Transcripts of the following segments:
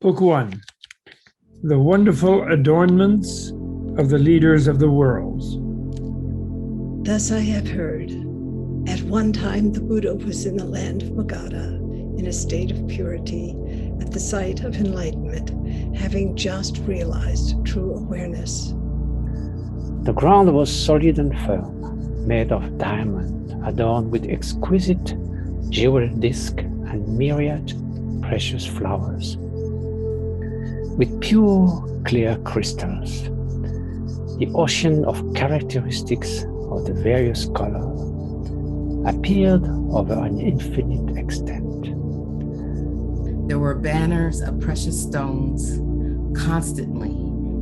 Book 1. The Wonderful Adornments of the Leaders of the Worlds. Thus I have heard. At one time the Buddha was in the land of Magadha, in a state of purity, at the site of enlightenment, having just realized true awareness. The ground was solid and firm, made of diamond, adorned with exquisite jeweled disc and myriad precious flowers. With pure, clear crystals, the ocean of characteristics of the various colors appeared over an infinite extent. There were banners of precious stones, constantly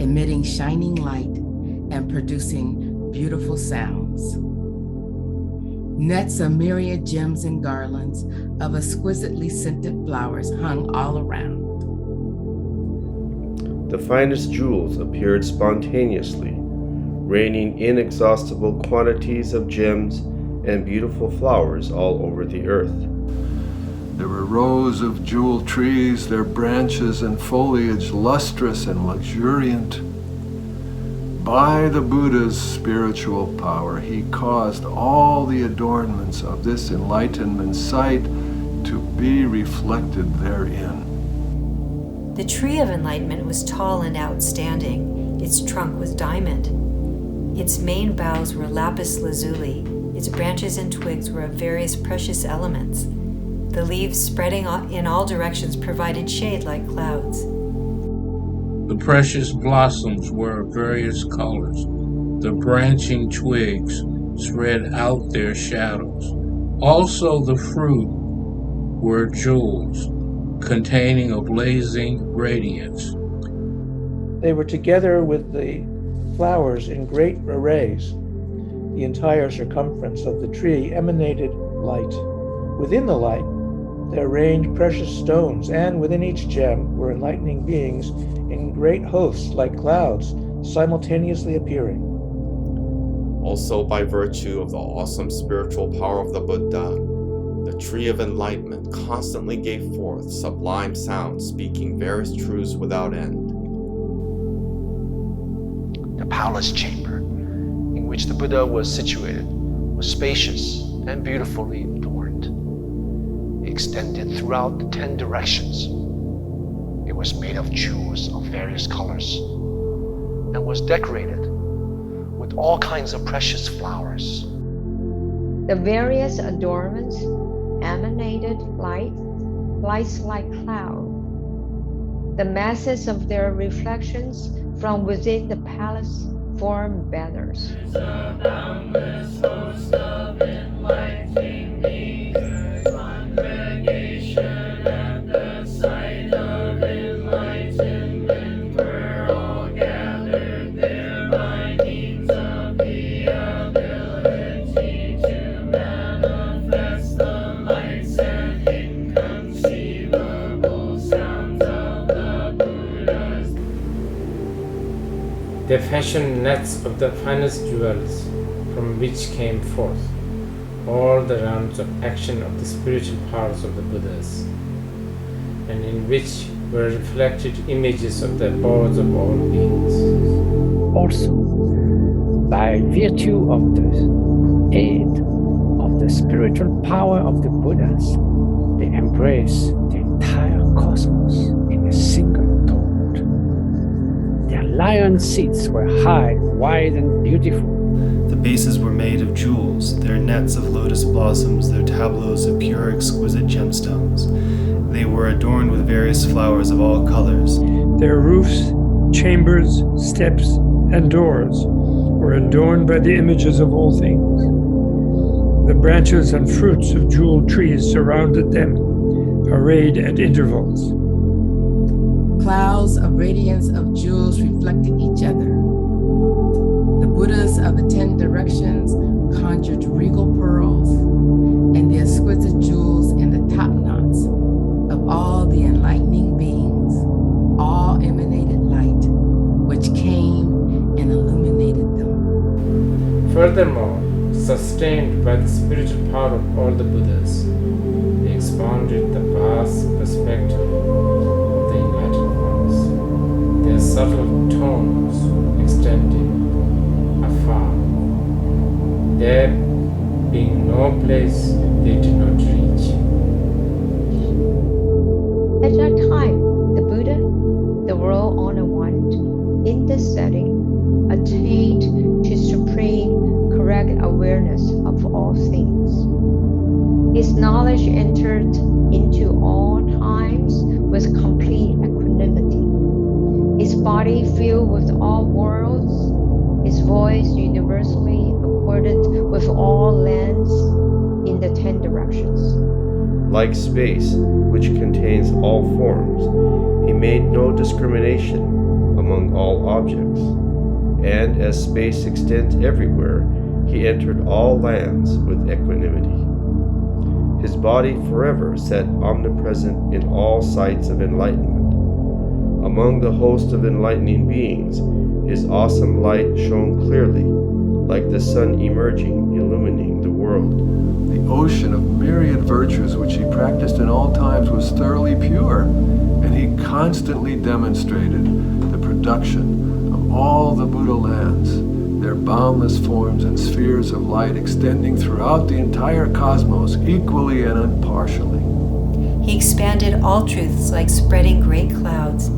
emitting shining light and producing beautiful sounds. Nets of myriad gems and garlands of exquisitely scented flowers hung all around. The finest jewels appeared spontaneously, raining inexhaustible quantities of gems and beautiful flowers all over the earth. There were rows of jewel trees, their branches and foliage lustrous and luxuriant. By the Buddha's spiritual power, he caused all the adornments of this enlightenment site to be reflected therein. The tree of enlightenment was tall and outstanding. Its trunk was diamond. Its main boughs were lapis lazuli. Its branches and twigs were of various precious elements. The leaves spreading in all directions provided shade like clouds. The precious blossoms were of various colors. The branching twigs spread out their shadows. Also the fruit were jewels, containing a blazing radiance. They were together with the flowers in great arrays. The entire circumference of the tree emanated light. Within the light, there reigned precious stones, and within each gem were enlightening beings in great hosts like clouds, simultaneously appearing. Also, by virtue of the awesome spiritual power of the Buddha, the tree of enlightenment constantly gave forth sublime sounds, speaking various truths without end. The palace chamber in which the Buddha was situated was spacious and beautifully adorned. It extended throughout the 10 directions. It was made of jewels of various colors and was decorated with all kinds of precious flowers. The various adornments emanated lights like clouds. The masses of their reflections from within the palace formed banners. It's a boundless host of enlightening beings, congregation at the site of enlightenment, we're all gathered there by means of the ability to manifest the lights and inconceivable sounds of the Buddhas. They fashioned nets of the finest jewels, from which came forth all the realms of action of the spiritual powers of the Buddhas, and in which were reflected images of the abodes of all beings. Also, by virtue of the aid of the spiritual power of the Buddhas, they embrace the entire cosmos in a single thought. Their lion seats were high, wide, and beautiful. The bases were made of jewels, their nets of lotus blossoms, their tableaus of pure exquisite gemstones. They were adorned with various flowers of all colors. Their roofs, chambers, steps, and doors were adorned by the images of all things. The branches and fruits of jeweled trees surrounded them, arrayed at intervals. Clouds of radiance of jewels reflected each other. The Buddhas of the 10 directions conjured regal pearls, and the exquisite jewels in the top knots of all the enlightening beings all emanated light, which came and illuminated them. Furthermore, sustained by the spiritual power of all the Buddhas, they expounded the vast perspective of the enlightenment. subtle tones extending afar, there being no place they did not reach. At that time, the Buddha, the world-honored one, in this setting, attained to supreme correct awareness of all things. His knowledge entered into all times with complete equanimity. His body filled with all worlds, his voice universally accorded with all lands in the 10 directions. Like space, which contains all forms, he made no discrimination among all objects. And as space extends everywhere, he entered all lands with equanimity. His body forever sat omnipresent in all sights of enlightenment. Among the host of enlightening beings, his awesome light shone clearly, like the sun emerging, illumining the world. The ocean of myriad virtues which he practiced in all times was thoroughly pure, and he constantly demonstrated the production of all the Buddha lands, their boundless forms and spheres of light extending throughout the entire cosmos equally and impartially. He expanded all truths like spreading great clouds.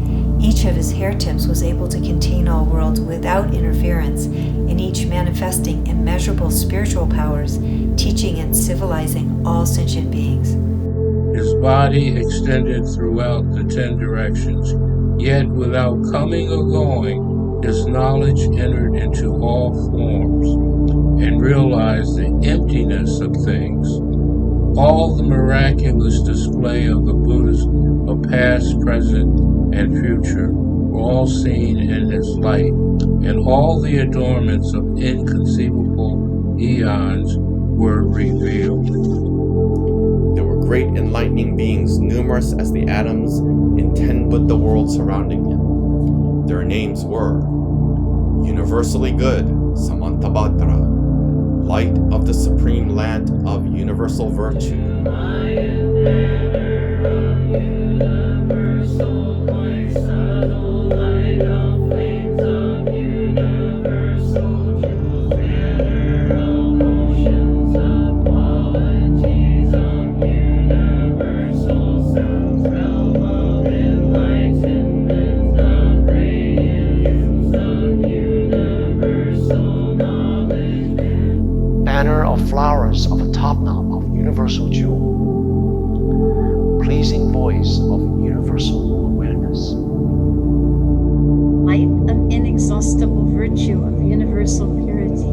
Each of his hair tips was able to contain all worlds without interference, and each manifesting immeasurable spiritual powers, teaching and civilizing all sentient beings. His body extended throughout the 10 directions, yet without coming or going, his knowledge entered into all forms and realized the emptiness of things. All the miraculous display of the Buddhas of past, present, and future were all seen in his light, and all the adornments of inconceivable eons were revealed. There were great enlightening beings, numerous as the atoms in 10 Buddha worlds surrounding him. Their names were Universally Good, Samantabhadra, Light of the Supreme Land of Universal Virtue, Banner of flowers of a top knot of universal jewel, pleasing voice of universal awareness, light of inexhaustible virtue of universal purity,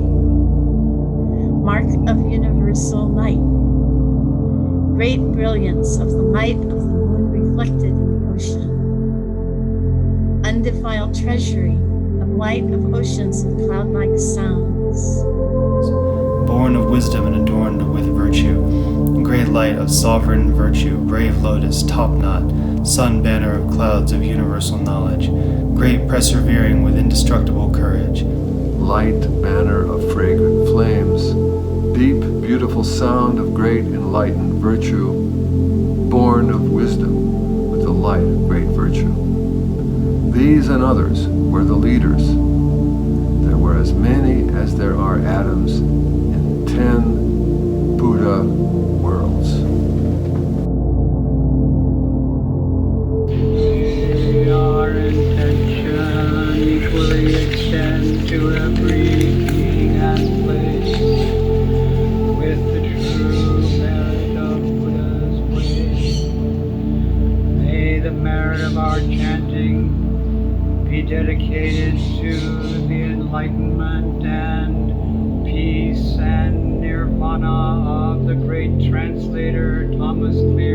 mark of universal light, great brilliance of the light of the moon reflected in the ocean, undefiled treasury of light of oceans and cloud-like sounds, born of wisdom and adorned with virtue, great light of sovereign virtue, brave lotus, top knot, sun banner of clouds of universal knowledge, great persevering with indestructible courage, Light banner of fragrant flames, deep, beautiful sound of great enlightened virtue, born of wisdom with the light of great virtue. These and others were the leaders. There were as many as there are atoms in 10 Buddha worlds. Our intention equally extends to every king and place with the true merit of Buddha's way. May the merit of our chanting be dedicated to the enlightenment and peace and nirvana of the great translator Thomas Cleary.